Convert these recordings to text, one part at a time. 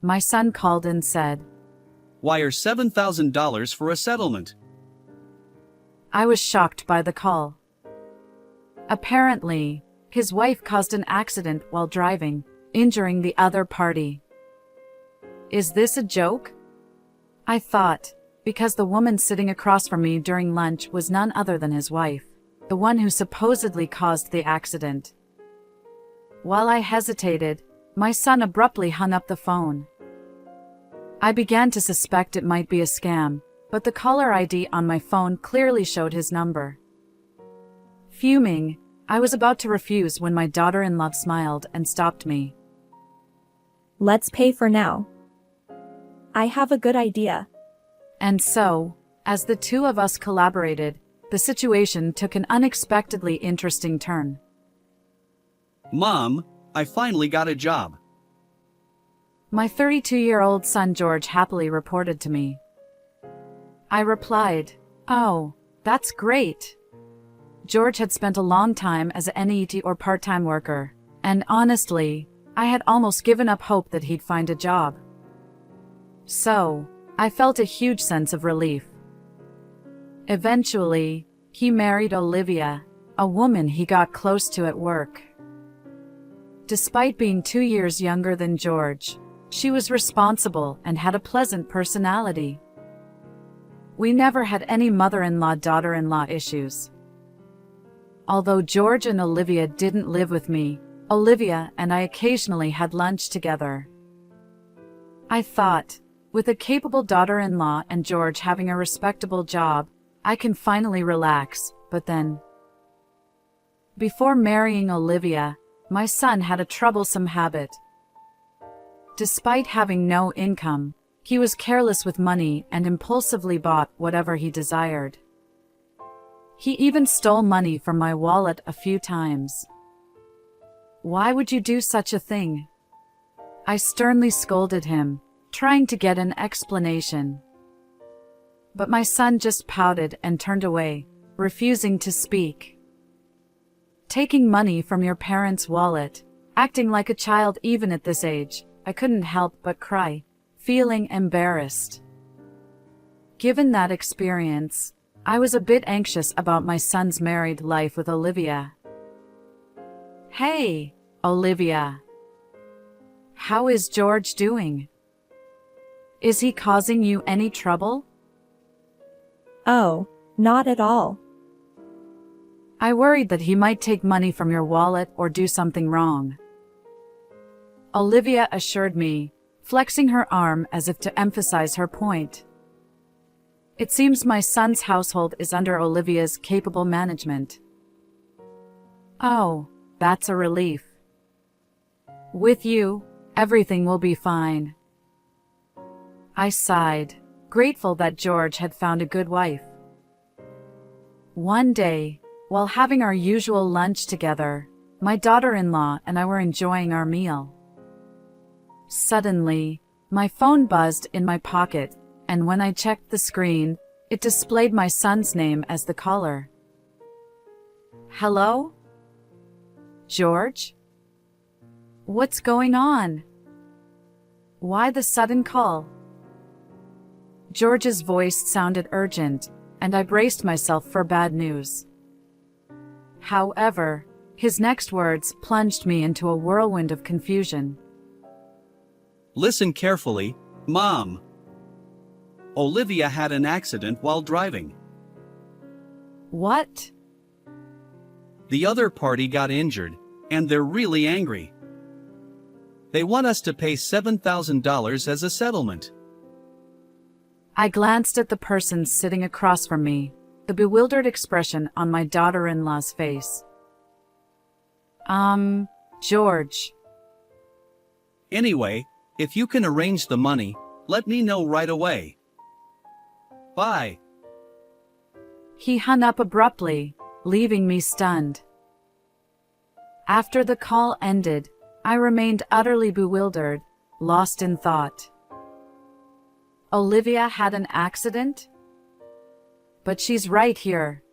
my son called and said, "Wire $7,000 for a settlement." I was shocked by the call. Apparently, his wife caused an accident while driving, injuring the other party. Is this a joke? I thought, because the woman sitting across from me during lunch was none other than his wife, the one who supposedly caused the accident. While I hesitated, my son abruptly hung up the phone. I began to suspect it might be a scam, but the caller ID on my phone clearly showed his number. Fuming, I was about to refuse when my daughter-in-law smiled and stopped me. Let's pay for now. I have a good idea. And so, as the two of us collaborated, the situation took an unexpectedly interesting turn. "Mom, I finally got a job." My 32-year-old son George happily reported to me. I replied, "Oh, that's great." George had spent a long time as an NEET or part-time worker, and honestly, I had almost given up hope that he'd find a job. So, I felt a huge sense of relief. Eventually, he married Olivia, a woman he got close to at work. Despite being 2 years younger than George, she was responsible and had a pleasant personality. We never had any mother-in-law-daughter-in-law issues. Although George and Olivia didn't live with me, Olivia and I occasionally had lunch together. I thought, with a capable daughter-in-law and George having a respectable job, I can finally relax, but then. Before marrying Olivia, my son had a troublesome habit. Despite having no income, he was careless with money and impulsively bought whatever he desired. He even stole money from my wallet a few times. Why would you do such a thing? I sternly scolded him, trying to get an explanation. But my son just pouted and turned away, refusing to speak. Taking money from your parents' wallet, acting like a child even at this age, I couldn't help but cry, feeling embarrassed. Given that experience, I was a bit anxious about my son's married life with Olivia. Hey, Olivia. How is George doing? Is he causing you any trouble? Oh, not at all. I worried that he might take money from your wallet or do something wrong. Olivia assured me, flexing her arm as if to emphasize her point. It seems my son's household is under Olivia's capable management. Oh, that's a relief. With you, everything will be fine. I sighed, grateful that George had found a good wife. One day, while having our usual lunch together, my daughter-in-law and I were enjoying our meal. Suddenly, my phone buzzed in my pocket, and when I checked the screen, it displayed my son's name as the caller. Hello? George? What's going on? Why the sudden call? George's voice sounded urgent, and I braced myself for bad news. However, his next words plunged me into a whirlwind of confusion. "Listen carefully, Mom. Olivia had an accident while driving. What? The other party got injured, and they're really angry. They want us to pay $7,000 as a settlement." I glanced at the person sitting across from me, the bewildered expression on my daughter-in-law's face. George. "Anyway, if you can arrange the money, let me know right away. Bye." He hung up abruptly, leaving me stunned. After the call ended, I remained utterly bewildered, lost in thought. Olivia had an accident? But she's right here.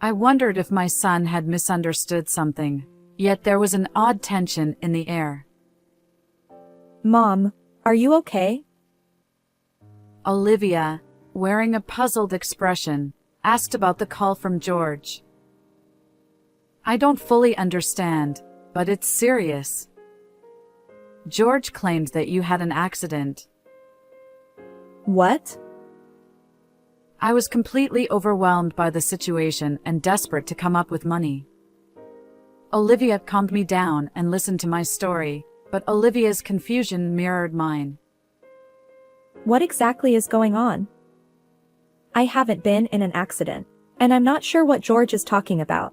I wondered if my son had misunderstood something, yet there was an odd tension in the air. Mom, are you okay? Olivia, wearing a puzzled expression, asked about the call from George. I don't fully understand, but it's serious. George claimed that you had an accident. What? I was completely overwhelmed by the situation and desperate to come up with money. Olivia calmed me down and listened to my story, but Olivia's confusion mirrored mine. What exactly is going on? I haven't been in an accident, and I'm not sure what George is talking about.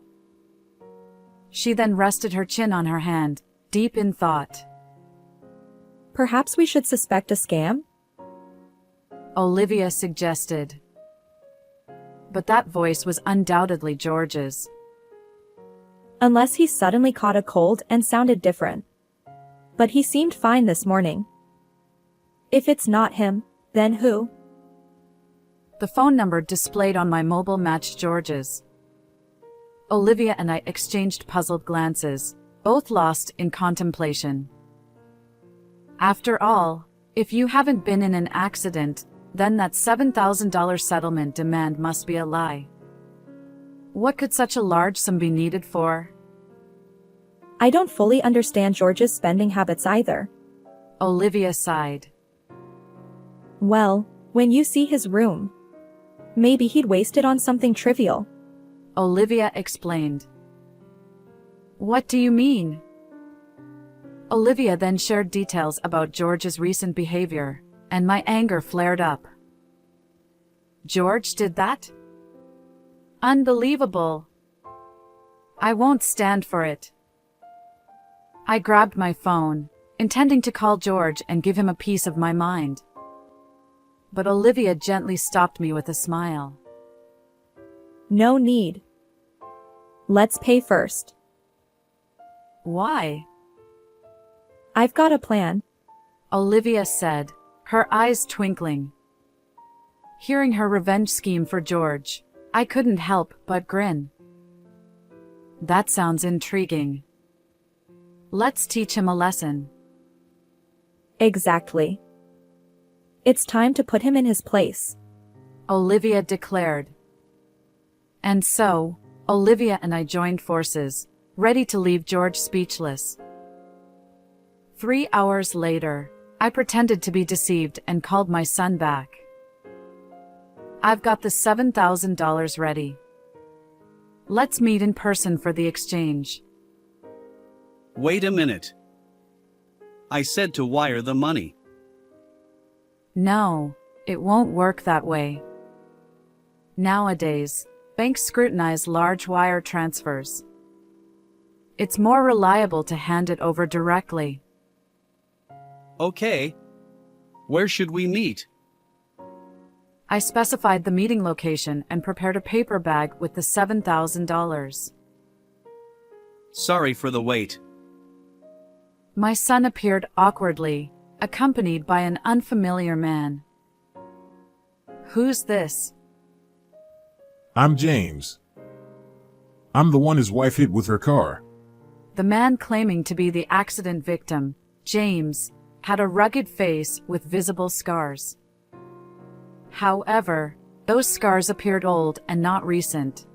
She then rested her chin on her hand, deep in thought. Perhaps we should suspect a scam? Olivia suggested. But that voice was undoubtedly George's. Unless he suddenly caught a cold and sounded different. But he seemed fine this morning. If it's not him, then who? The phone number displayed on my mobile matched George's. Olivia and I exchanged puzzled glances, both lost in contemplation. After all, if you haven't been in an accident, then that $7,000 settlement demand must be a lie. What could such a large sum be needed for? I don't fully understand George's spending habits either. Olivia sighed. Well, when you see his room, maybe he'd waste it on something trivial. Olivia explained. What do you mean? Olivia then shared details about George's recent behavior, and my anger flared up. George did that? Unbelievable. I won't stand for it. I grabbed my phone, intending to call George and give him a piece of my mind. But Olivia gently stopped me with a smile. No need. Let's pay first. Why? I've got a plan. Olivia said, her eyes twinkling. Hearing her revenge scheme for George, I couldn't help but grin. That sounds intriguing. Let's teach him a lesson. Exactly. It's time to put him in his place. Olivia declared. And so, Olivia and I joined forces, ready to leave George speechless. 3 hours later, I pretended to be deceived and called my son back. I've got the $7,000 ready. Let's meet in person for the exchange. Wait a minute. I said to wire the money. No, it won't work that way. Nowadays, banks scrutinize large wire transfers. It's more reliable to hand it over directly. Okay. Where should we meet? I specified the meeting location and prepared a paper bag with the $7,000. Sorry for the wait. My son appeared awkwardly, accompanied by an unfamiliar man. Who's this? I'm James. I'm the one his wife hit with her car. The man claiming to be the accident victim, James, had a rugged face with visible scars. However, those scars appeared old and not recent.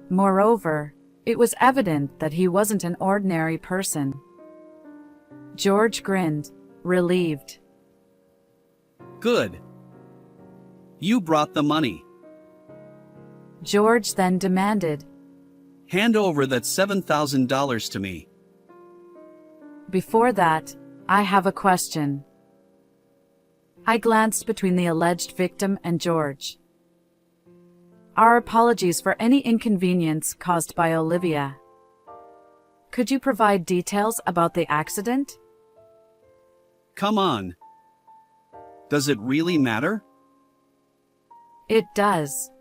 Moreover, it was evident that he wasn't an ordinary person. George grinned, relieved. Good. You brought the money. George then demanded. Hand over that $7,000 to me. Before that, I have a question. I glanced between the alleged victim and George. Our apologies for any inconvenience caused by Olivia. Could you provide details about the accident? Come on. Does it really matter? It does.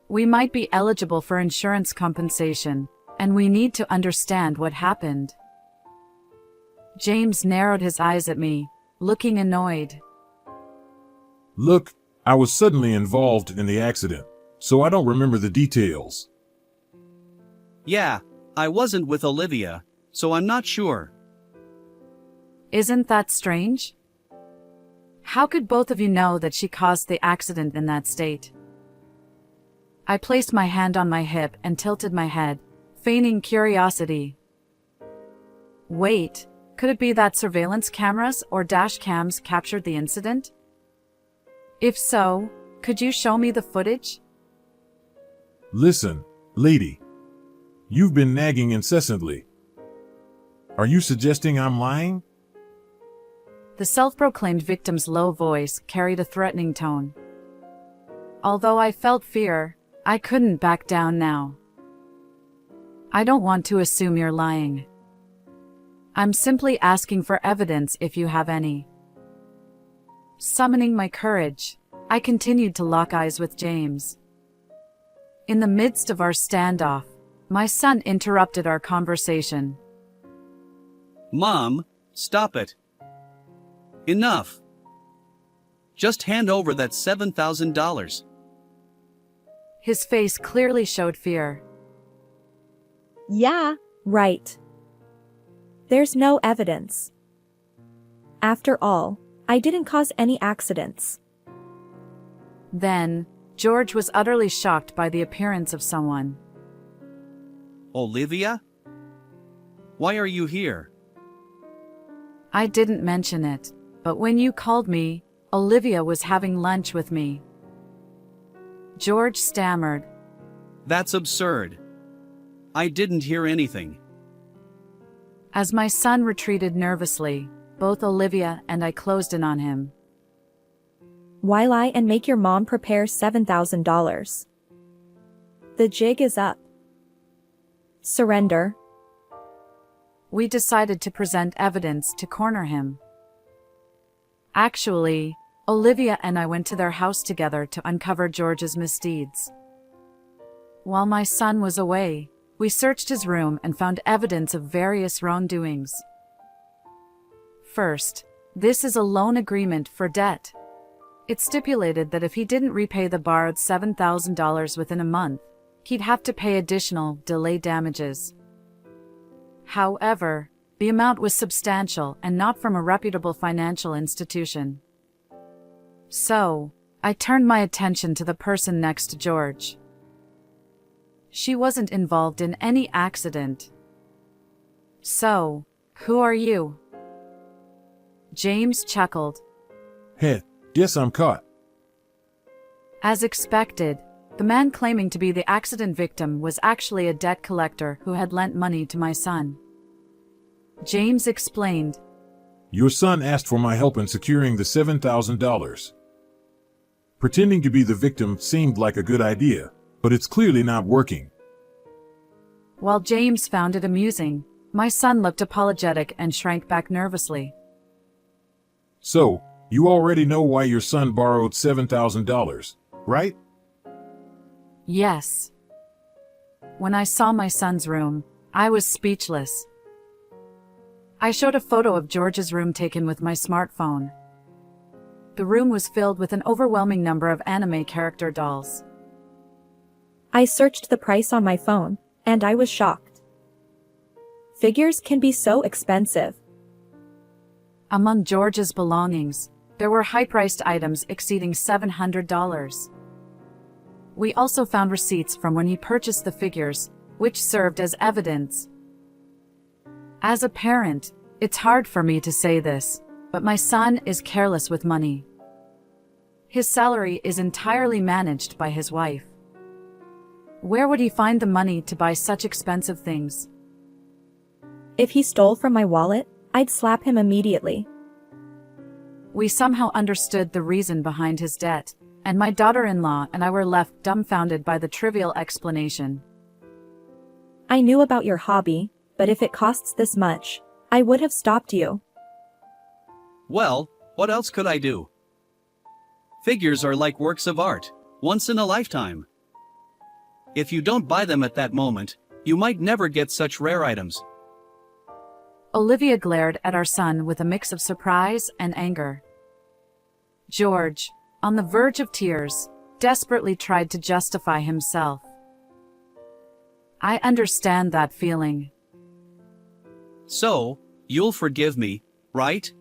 We might be eligible for insurance compensation, and we need to understand what happened. James narrowed his eyes at me, looking annoyed. Look, I was suddenly involved in the accident, so I don't remember the details. Yeah, I wasn't with Olivia, so I'm not sure. Isn't that strange? How could both of you know that she caused the accident in that state? I placed my hand on my hip and tilted my head, feigning curiosity. Wait, could it be that surveillance cameras or dash cams captured the incident? If so, could you show me the footage? Listen, lady. You've been nagging incessantly. Are you suggesting I'm lying? The self-proclaimed victim's low voice carried a threatening tone. Although I felt fear, I couldn't back down now. I don't want to assume you're lying. I'm simply asking for evidence if you have any. Summoning my courage, I continued to lock eyes with James. In the midst of our standoff, my son interrupted our conversation. Mom, stop it. Enough. Just hand over that $7,000. His face clearly showed fear. Yeah, right. There's no evidence. After all, I didn't cause any accidents. Then, George was utterly shocked by the appearance of someone. Olivia? Why are you here? I didn't mention it, but when you called me, Olivia was having lunch with me. George stammered. That's absurd. I didn't hear anything. As my son retreated nervously, both Olivia and I closed in on him. Why lie and make your mom prepare $7,000? The jig is up. Surrender. We decided to present evidence to corner him. Actually, Olivia and I went to their house together to uncover George's misdeeds. While my son was away, we searched his room and found evidence of various wrongdoings. First, this is a loan agreement for debt. It stipulated that if he didn't repay the borrowed $7,000 within a month, he'd have to pay additional delay damages. However, the amount was substantial and not from a reputable financial institution. So, I turned my attention to the person next to George. She wasn't involved in any accident. So, who are you? James chuckled. Heh, guess I'm caught. As expected, the man claiming to be the accident victim was actually a debt collector who had lent money to my son. James explained. Your son asked for my help in securing the $7,000. Pretending to be the victim seemed like a good idea, but it's clearly not working. While James found it amusing, my son looked apologetic and shrank back nervously. So, you already know why your son borrowed $7,000, right? Yes. When I saw my son's room, I was speechless. I showed a photo of George's room taken with my smartphone. The room was filled with an overwhelming number of anime character dolls. I searched the price on my phone, and I was shocked. Figures can be so expensive. Among George's belongings, there were high-priced items exceeding $700. We also found receipts from when he purchased the figures, which served as evidence. As a parent, it's hard for me to say this, but my son is careless with money. His salary is entirely managed by his wife. Where would he find the money to buy such expensive things? If he stole from my wallet, I'd slap him immediately. We somehow understood the reason behind his debt, and my daughter-in-law and I were left dumbfounded by the trivial explanation. I knew about your hobby, but if it costs this much, I would have stopped you. Well, what else could I do? Figures are like works of art, once in a lifetime. If you don't buy them at that moment, you might never get such rare items. Olivia glared at our son with a mix of surprise and anger. George, on the verge of tears, desperately tried to justify himself. I understand that feeling. So, you'll forgive me, right?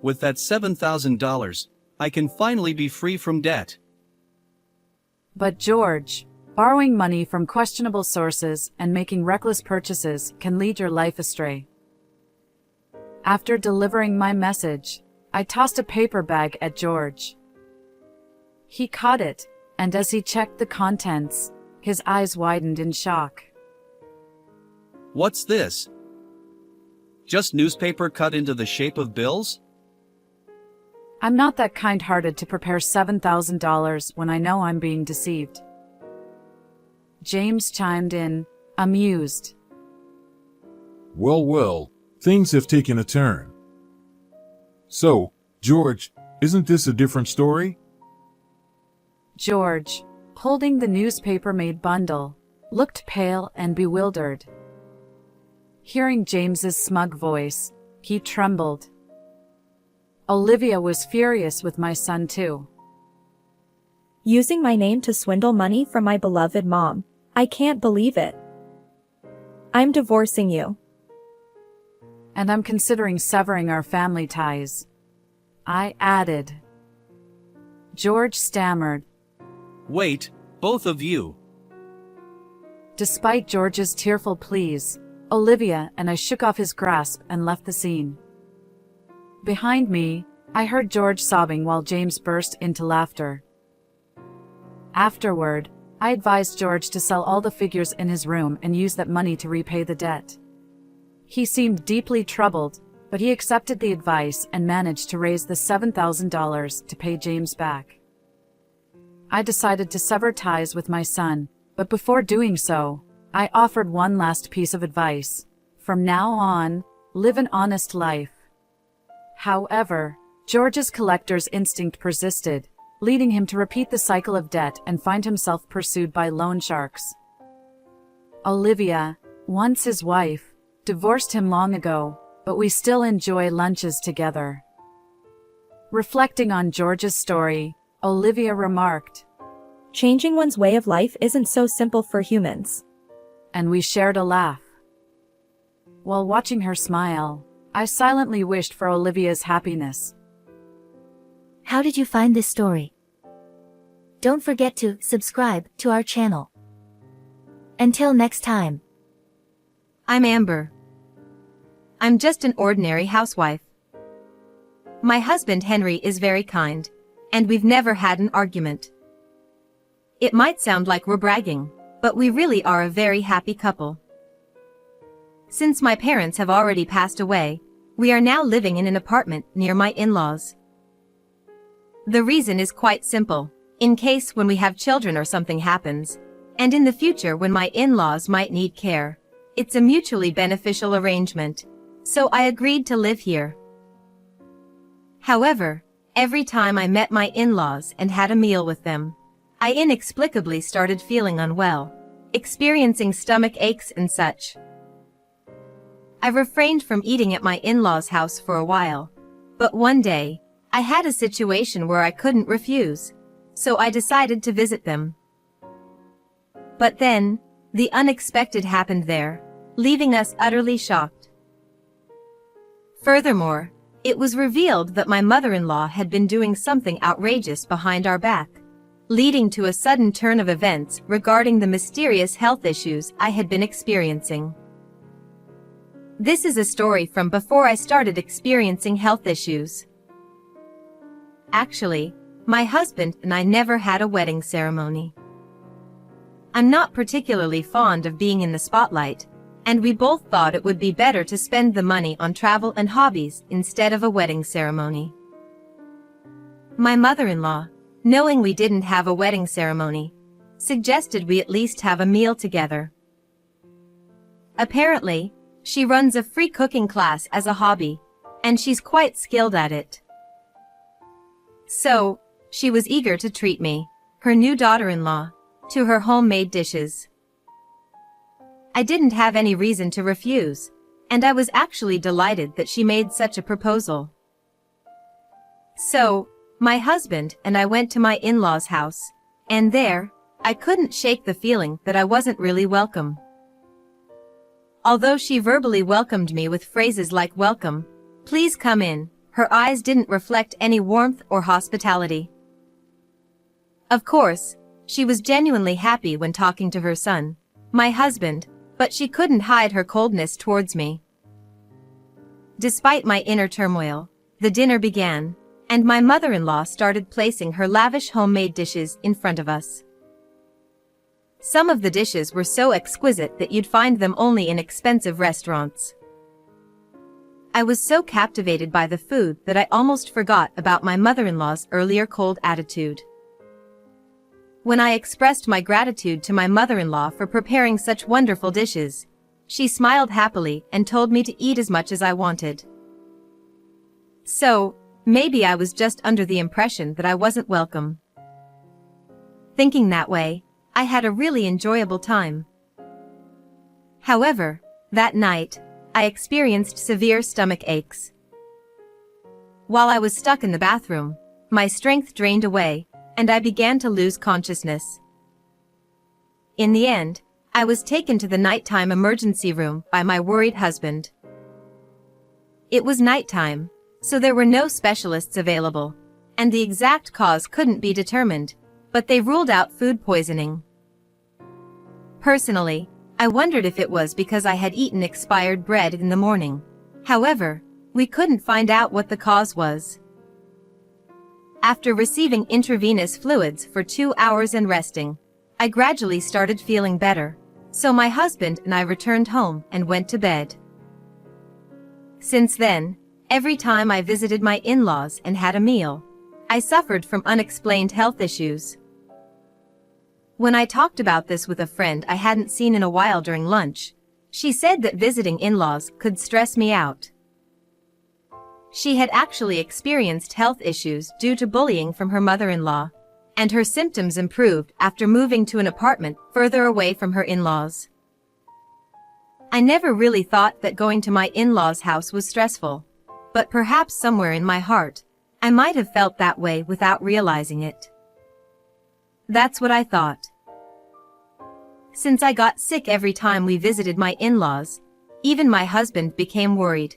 With that $7,000, I can finally be free from debt. But George, borrowing money from questionable sources and making reckless purchases can lead your life astray. After delivering my message, I tossed a paper bag at George. He caught it, and as he checked the contents, his eyes widened in shock. What's this? Just newspaper cut into the shape of bills? I'm not that kind-hearted to prepare $7,000 when I know I'm being deceived. James chimed in, amused. Well, well, things have taken a turn. So, George, isn't this a different story? George, holding the newspaper-made bundle, looked pale and bewildered. Hearing James's smug voice, he trembled. Olivia was furious with my son too. Using my name to swindle money from my beloved mom. I can't believe it. I'm divorcing you. And I'm considering severing our family ties, I added. George stammered. Wait, both of you. Despite George's tearful pleas, Olivia and I shook off his grasp and left the scene. Behind me, I heard George sobbing while James burst into laughter. Afterward, I advised George to sell all the figures in his room and use that money to repay the debt. He seemed deeply troubled, but he accepted the advice and managed to raise the $7,000 to pay James back. I decided to sever ties with my son, but before doing so, I offered one last piece of advice. From now on, live an honest life. However, George's collector's instinct persisted, leading him to repeat the cycle of debt and find himself pursued by loan sharks. Olivia, once his wife, divorced him long ago, but we still enjoy lunches together. Reflecting on George's story, Olivia remarked, Changing one's way of life isn't so simple for humans. and we shared a laugh. While watching her smile, I silently wished for Olivia's happiness. How did you find this story? Don't forget to subscribe to our channel. Until next time. I'm Amber. I'm just an ordinary housewife. My husband Henry is very kind, and we've never had an argument. It might sound like we're bragging, but we really are a very happy couple. Since my parents have already passed away, we are now living in an apartment near my in-laws. The reason is quite simple, in case when we have children or something happens, and in the future when my in-laws might need care. It's a mutually beneficial arrangement, so I agreed to live here. However, every time I met my in-laws and had a meal with them, I inexplicably started feeling unwell, experiencing stomach aches and such. I refrained from eating at my in-laws' house for a while, but one day, I had a situation where I couldn't refuse, so I decided to visit them. But then, the unexpected happened there, leaving us utterly shocked. Furthermore, it was revealed that my mother-in-law had been doing something outrageous behind our back, leading to a sudden turn of events regarding the mysterious health issues I had been experiencing. This is a story from before I started experiencing health issues. Actually, my husband and I never had a wedding ceremony. I'm not particularly fond of being in the spotlight, and we both thought it would be better to spend the money on travel and hobbies instead of a wedding ceremony. My mother-in-law, knowing we didn't have a wedding ceremony, suggested we at least have a meal together. Apparently, she runs a free cooking class as a hobby, and she's quite skilled at it. So, she was eager to treat me, her new daughter-in-law, to her homemade dishes. I didn't have any reason to refuse, and I was actually delighted that she made such a proposal. So, my husband and I went to my in-laws' house, and there, I couldn't shake the feeling that I wasn't really welcome. Although she verbally welcomed me with phrases like welcome, Please come in. Her eyes didn't reflect any warmth or hospitality. Of course, she was genuinely happy when talking to her son, my husband, but she couldn't hide her coldness towards me. Despite my inner turmoil, the dinner began, and my mother-in-law started placing her lavish homemade dishes in front of us. Some of the dishes were so exquisite that you'd find them only in expensive restaurants. I was so captivated by the food that I almost forgot about my mother-in-law's earlier cold attitude. When I expressed my gratitude to my mother-in-law for preparing such wonderful dishes, she smiled happily and told me to eat as much as I wanted. So, maybe I was just under the impression that I wasn't welcome. Thinking that way, I had a really enjoyable time. However, that night, I experienced severe stomach aches. While I was stuck in the bathroom, my strength drained away, and I began to lose consciousness. In the end, I was taken to the nighttime emergency room by my worried husband. It was nighttime, so there were no specialists available, and the exact cause couldn't be determined, but they ruled out food poisoning. Personally, I wondered if it was because I had eaten expired bread in the morning. However, we couldn't find out what the cause was. After receiving intravenous fluids for 2 hours and resting, I gradually started feeling better, so my husband and I returned home and went to bed. Since then, every time I visited my in-laws and had a meal, I suffered from unexplained health issues. When I talked about this with a friend I hadn't seen in a while during lunch, she said that visiting in-laws could stress me out. She had actually experienced health issues due to bullying from her mother-in-law, and her symptoms improved after moving to an apartment further away from her in-laws. I never really thought that going to my in-laws' house was stressful, but perhaps somewhere in my heart, I might have felt that way without realizing it. That's what I thought. Since I got sick every time we visited my in-laws, even my husband became worried.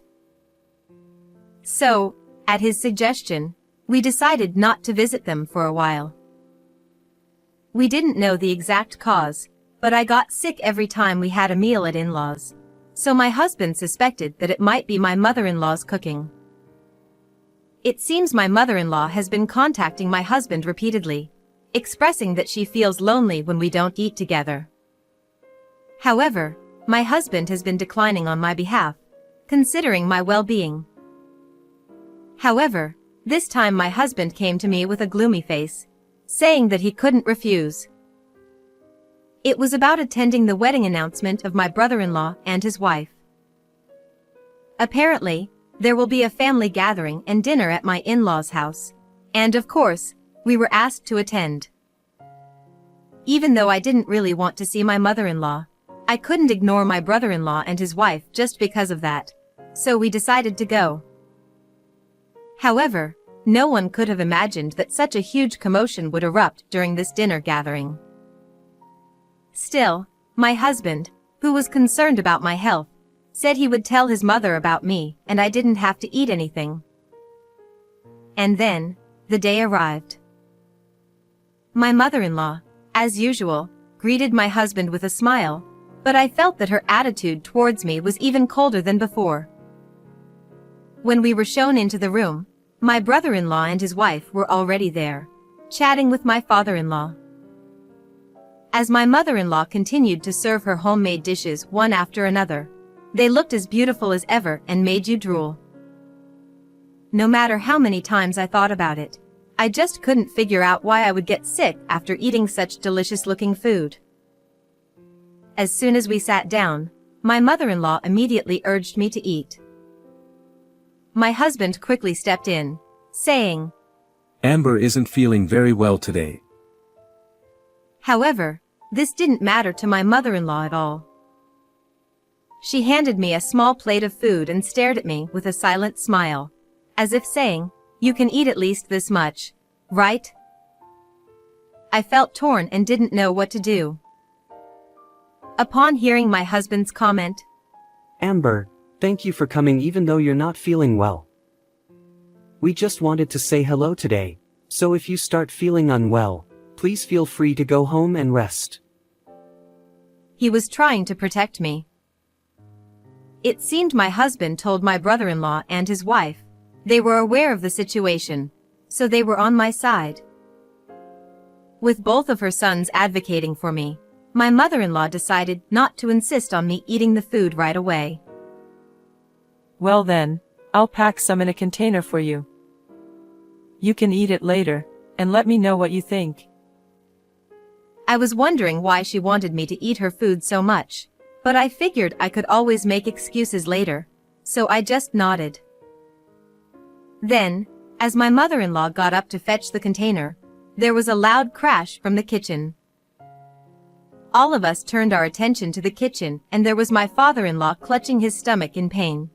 So, at his suggestion, we decided not to visit them for a while. We didn't know the exact cause, but I got sick every time we had a meal at in-laws, so my husband suspected that it might be my mother-in-law's cooking. It seems my mother-in-law has been contacting my husband repeatedly, expressing that she feels lonely when we don't eat together. However, my husband has been declining on my behalf, considering my well-being. However, this time my husband came to me with a gloomy face, saying that he couldn't refuse. It was about attending the wedding announcement of my brother-in-law and his wife. Apparently, there will be a family gathering and dinner at my in-laws' house, and of course, we were asked to attend. Even though I didn't really want to see my mother-in-law, I couldn't ignore my brother-in-law and his wife just because of that, so we decided to go. However, no one could have imagined that such a huge commotion would erupt during this dinner gathering. Still, my husband, who was concerned about my health, said he would tell his mother about me and I didn't have to eat anything. And then, the day arrived. My mother-in-law, as usual, greeted my husband with a smile, but I felt that her attitude towards me was even colder than before. When we were shown into the room, my brother-in-law and his wife were already there, chatting with my father-in-law. As my mother-in-law continued to serve her homemade dishes one after another, they looked as beautiful as ever and made you drool. No matter how many times I thought about it, I just couldn't figure out why I would get sick after eating such delicious-looking food. As soon as we sat down, my mother-in-law immediately urged me to eat. My husband quickly stepped in, saying, "Amber isn't feeling very well today." However, this didn't matter to my mother-in-law at all. She handed me a small plate of food and stared at me with a silent smile, as if saying, "You can eat at least this much, right?" I felt torn and didn't know what to do. Upon hearing my husband's comment, "Amber, Thank you for coming even though you're not feeling well. We just wanted to say hello today, so if you start feeling unwell, please feel free to go home and rest. He was trying to protect me. It seemed my husband told my brother-in-law and his wife. They were aware of the situation, so they were on my side. With both of her sons advocating for me, my mother-in-law decided not to insist on me eating the food right away. Well then, I'll pack some in a container for you. You can eat it later, and let me know what you think. I was wondering why she wanted me to eat her food so much, but I figured I could always make excuses later, so I just nodded. Then, as my mother-in-law got up to fetch the container, there was a loud crash from the kitchen. All of us turned our attention to the kitchen, and there was my father-in-law clutching his stomach in pain.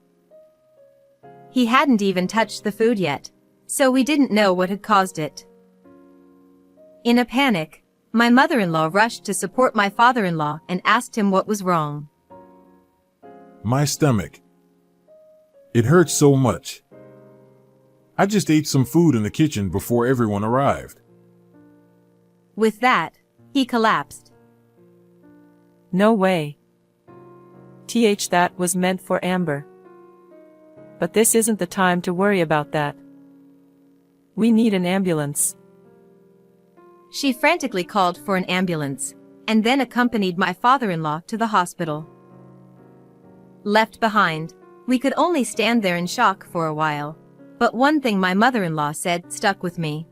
He hadn't even touched the food yet, so we didn't know what had caused it. In a panic, my mother-in-law rushed to support my father-in-law and asked him what was wrong. My stomach. It hurts so much. I just ate some food in the kitchen before everyone arrived. With that, he collapsed. No way. That was meant for Amber. But this isn't the time to worry about that. We need an ambulance. She frantically called for an ambulance, and then accompanied my father-in-law to the hospital. Left behind, we could only stand there in shock for a while, but one thing my mother-in-law said stuck with me.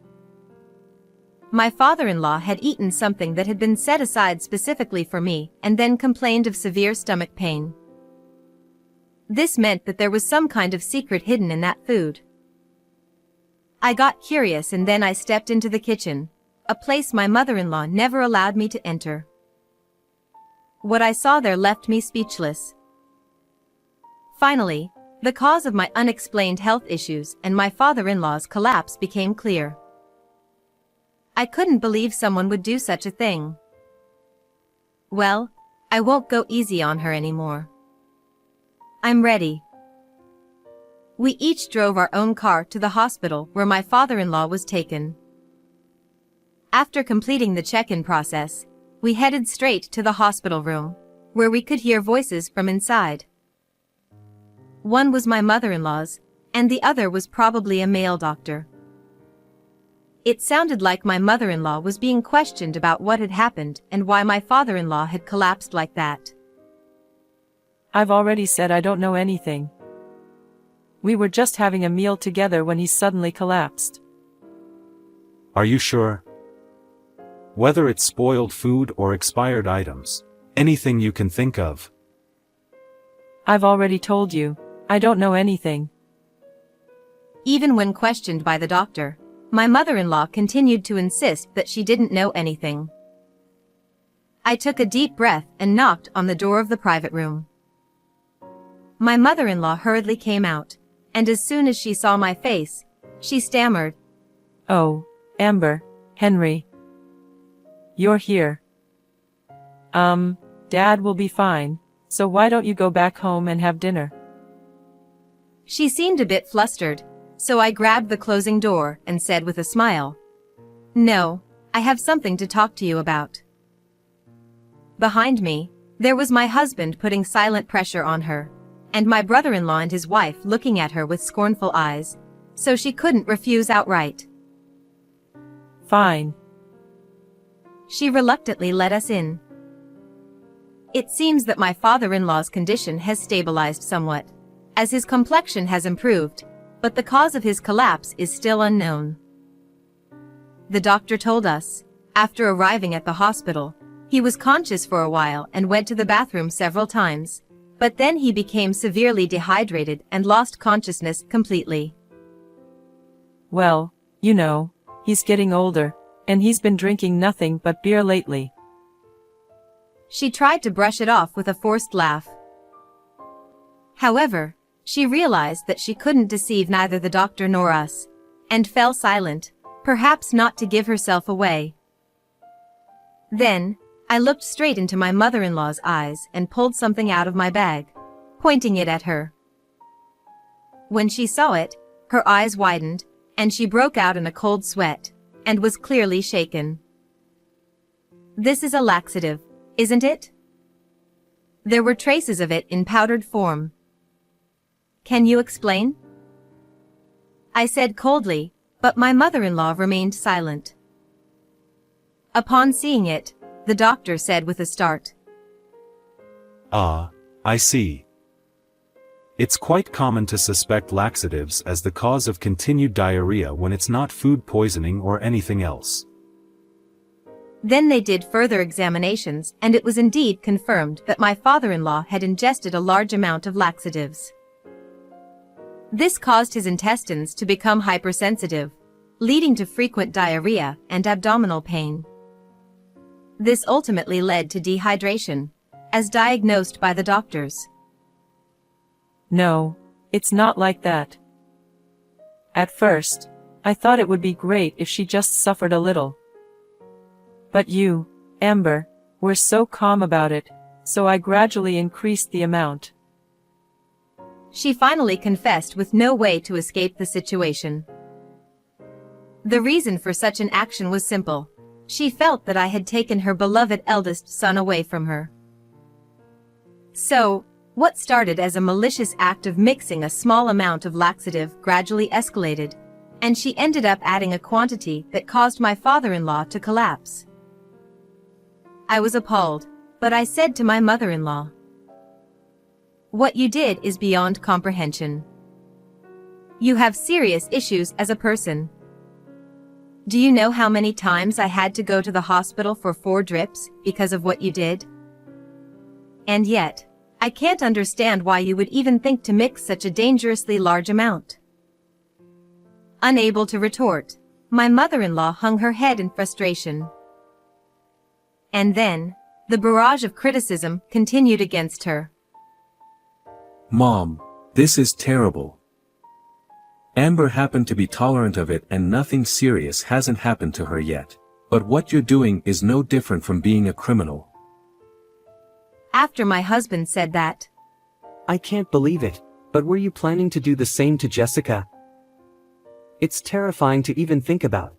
My father-in-law had eaten something that had been set aside specifically for me and then complained of severe stomach pain. This meant that there was some kind of secret hidden in that food. I got curious and then I stepped into the kitchen, a place my mother-in-law never allowed me to enter. What I saw there left me speechless. Finally, the cause of my unexplained health issues and my father-in-law's collapse became clear. I couldn't believe someone would do such a thing. Well, I won't go easy on her anymore. I'm ready. We each drove our own car to the hospital where my father-in-law was taken. After completing the check-in process, we headed straight to the hospital room, where we could hear voices from inside. One was my mother-in-law's, and the other was probably a male doctor. It sounded like my mother-in-law was being questioned about what had happened and why my father-in-law had collapsed like that. I've already said I don't know anything. We were just having a meal together when he suddenly collapsed. Are you sure? Whether it's spoiled food or expired items, anything you can think of. I've already told you, I don't know anything. Even when questioned by the doctor, my mother-in-law continued to insist that she didn't know anything. I took a deep breath and knocked on the door of the private room. My mother-in-law hurriedly came out, and as soon as she saw my face, she stammered, Oh, Amber, Henry. You're here. Dad will be fine, so why don't you go back home and have dinner? She seemed a bit flustered, so I grabbed the closing door and said with a smile, No, I have something to talk to you about. Behind me, there was my husband putting silent pressure on her, and my brother-in-law and his wife looking at her with scornful eyes, so she couldn't refuse outright. Fine. She reluctantly let us in. It seems that my father-in-law's condition has stabilized somewhat, as his complexion has improved, but the cause of his collapse is still unknown. The doctor told us, after arriving at the hospital, he was conscious for a while and went to the bathroom several times, but then he became severely dehydrated and lost consciousness completely. Well, you know, he's getting older, and he's been drinking nothing but beer lately. She tried to brush it off with a forced laugh. However, she realized that she couldn't deceive neither the doctor nor us, and fell silent, perhaps not to give herself away. Then, I looked straight into my mother-in-law's eyes and pulled something out of my bag, pointing it at her. When she saw it, her eyes widened, and she broke out in a cold sweat, and was clearly shaken. "This is a laxative, isn't it?" There were traces of it in powdered form. "Can you explain?" I said coldly, but my mother-in-law remained silent. Upon seeing it, the doctor said with a start, "Ah, I see. It's quite common to suspect laxatives as the cause of continued diarrhea when it's not food poisoning or anything else." Then they did further examinations, and it was indeed confirmed that my father-in-law had ingested a large amount of laxatives. This caused his intestines to become hypersensitive, leading to frequent diarrhea and abdominal pain. This ultimately led to dehydration, as diagnosed by the doctors. No, it's not like that. At first, I thought it would be great if she just suffered a little. But you, Amber, were so calm about it, so I gradually increased the amount. She finally confessed with no way to escape the situation. The reason for such an action was simple. She felt that I had taken her beloved eldest son away from her. So, what started as a malicious act of mixing a small amount of laxative gradually escalated, and she ended up adding a quantity that caused my father-in-law to collapse. I was appalled, but I said to my mother-in-law, "What you did is beyond comprehension. You have serious issues as a person. Do you know how many times I had to go to the hospital for 4 drips because of what you did? And yet, I can't understand why you would even think to mix such a dangerously large amount." Unable to retort, my mother-in-law hung her head in frustration. And then, the barrage of criticism continued against her. "Mom, this is terrible. Amber happened to be tolerant of it and nothing serious hasn't happened to her yet. But what you're doing is no different from being a criminal." After my husband said that, I can't believe it, but were you planning to do the same to Jessica? It's terrifying to even think about.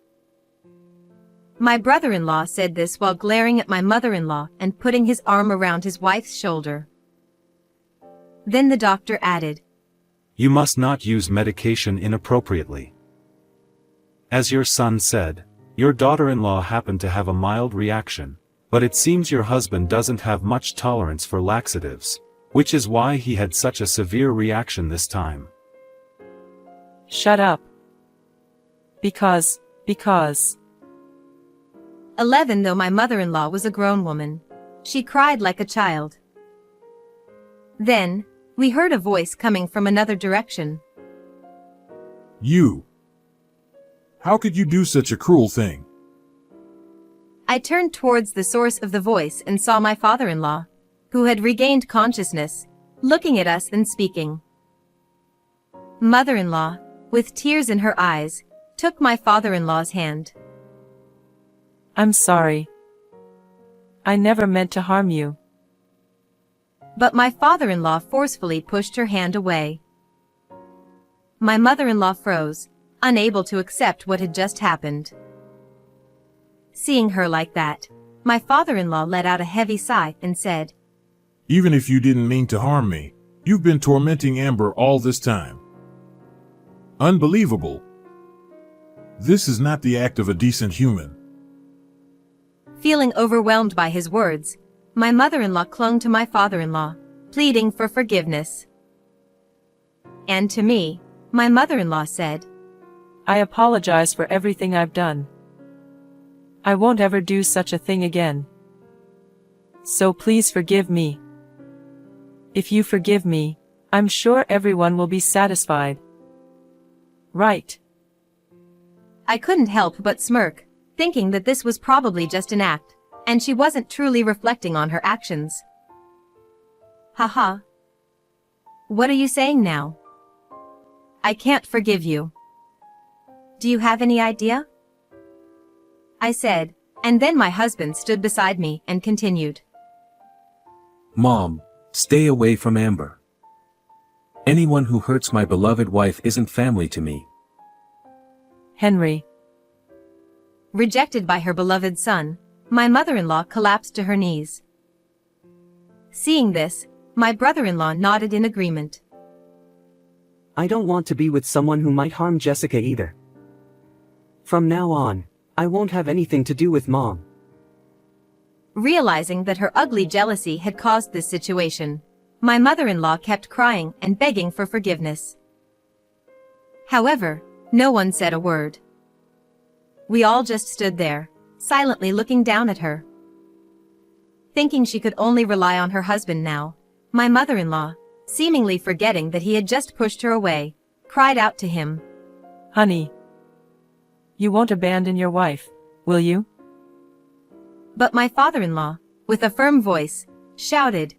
my brother-in-law said this while glaring at my mother-in-law and putting his arm around his wife's shoulder. Then the doctor added, You must not use medication inappropriately. As your son said, your daughter-in-law happened to have a mild reaction, but it seems your husband doesn't have much tolerance for laxatives, which is why he had such a severe reaction this time. Shut up. Because. 11 Though my mother-in-law was a grown woman, she cried like a child. Then, we heard a voice coming from another direction. "You! How could you do such a cruel thing?" I turned towards the source of the voice and saw my father-in-law, who had regained consciousness, looking at us and speaking. Mother-in-law, with tears in her eyes, took my father-in-law's hand. I'm sorry. I never meant to harm you. But my father-in-law forcefully pushed her hand away. My mother-in-law froze, unable to accept what had just happened. Seeing her like that, my father-in-law let out a heavy sigh and said, "Even if you didn't mean to harm me, you've been tormenting Amber all this time. Unbelievable. This is not the act of a decent human." Feeling overwhelmed by his words, my mother-in-law clung to my father-in-law, pleading for forgiveness. And to me, my mother-in-law said, I apologize for everything I've done. I won't ever do such a thing again. So please forgive me. If you forgive me, I'm sure everyone will be satisfied. Right. I couldn't help but smirk, thinking that this was probably just an act, and she wasn't truly reflecting on her actions. Haha. What are you saying now? I can't forgive you. Do you have any idea? I said, and then my husband stood beside me and continued. "Mom, stay away from Amber. Anyone who hurts my beloved wife isn't family to me. Henry. Rejected by her beloved son, my mother-in-law collapsed to her knees. Seeing this, my brother-in-law nodded in agreement. I don't want to be with someone who might harm Jessica either. From now on, I won't have anything to do with Mom. Realizing that her ugly jealousy had caused this situation, my mother-in-law kept crying and begging for forgiveness. However, no one said a word. We all just stood there, silently looking down at her. Thinking she could only rely on her husband now, my mother-in-law, seemingly forgetting that he had just pushed her away, cried out to him, Honey. You won't abandon your wife, will you? But my father-in-law, with a firm voice, shouted,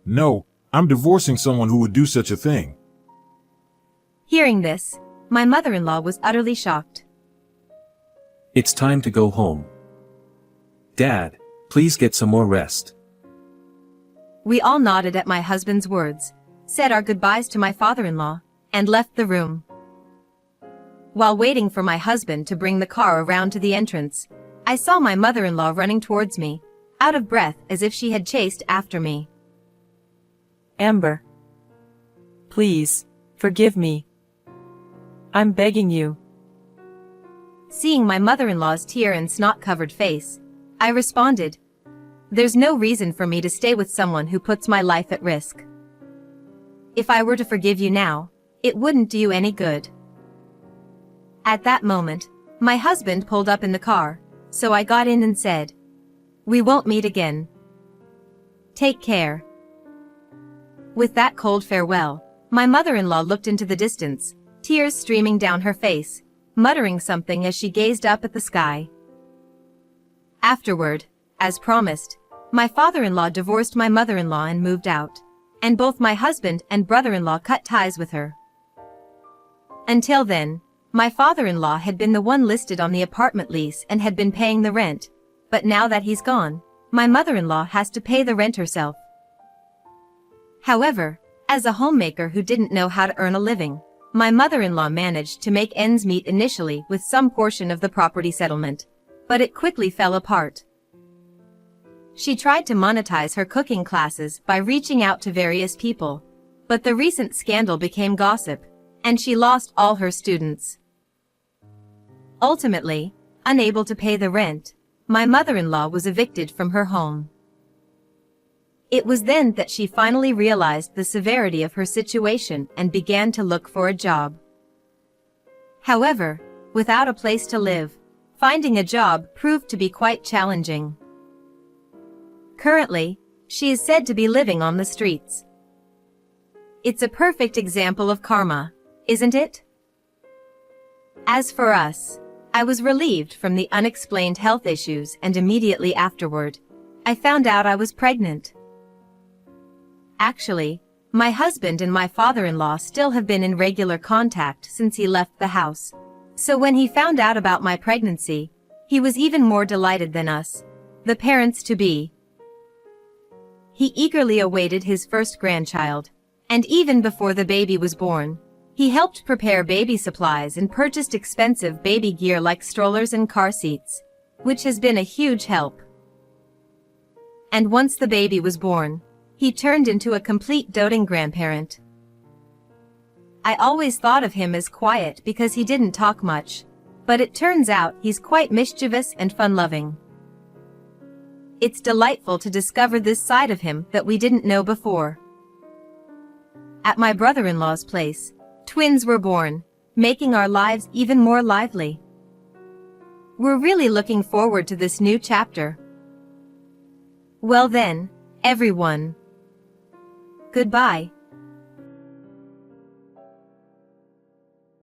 No, I'm divorcing someone who would do such a thing. Hearing this, my mother-in-law was utterly shocked. It's time to go home. Dad, please get some more rest. We all nodded at my husband's words, said our goodbyes to my father-in-law, and left the room. While waiting for my husband to bring the car around to the entrance, I saw my mother-in-law running towards me, out of breath as if she had chased after me. Amber. Please, forgive me. I'm begging you. Seeing my mother-in-law's tear and snot-covered face, I responded, There's no reason for me to stay with someone who puts my life at risk. If I were to forgive you now, it wouldn't do you any good. At that moment, my husband pulled up in the car, so I got in and said, We won't meet again. Take care. With that cold farewell, my mother-in-law looked into the distance, tears streaming down her face, muttering something as she gazed up at the sky. Afterward, as promised, my father-in-law divorced my mother-in-law and moved out, and both my husband and brother-in-law cut ties with her. Until then, my father-in-law had been the one listed on the apartment lease and had been paying the rent, but now that he's gone, my mother-in-law has to pay the rent herself. However, as a homemaker who didn't know how to earn a living, my mother-in-law managed to make ends meet initially with some portion of the property settlement, but it quickly fell apart. She tried to monetize her cooking classes by reaching out to various people, but the recent scandal became gossip, and she lost all her students. Ultimately, unable to pay the rent, my mother-in-law was evicted from her home. It was then that she finally realized the severity of her situation and began to look for a job. However, without a place to live, finding a job proved to be quite challenging. Currently, she is said to be living on the streets. It's a perfect example of karma, isn't it? As for us, I was relieved from the unexplained health issues, and immediately afterward, I found out I was pregnant. Actually, my husband and my father-in-law still have been in regular contact since he left the house. So when he found out about my pregnancy, he was even more delighted than us, the parents-to-be. He eagerly awaited his first grandchild, and even before the baby was born, he helped prepare baby supplies and purchased expensive baby gear like strollers and car seats, which has been a huge help. And once the baby was born, he turned into a complete doting grandparent. I always thought of him as quiet because he didn't talk much, but it turns out he's quite mischievous and fun-loving. It's delightful to discover this side of him that we didn't know before. At my brother-in-law's place, twins were born, making our lives even more lively. We're really looking forward to this new chapter. Well then, everyone. Goodbye.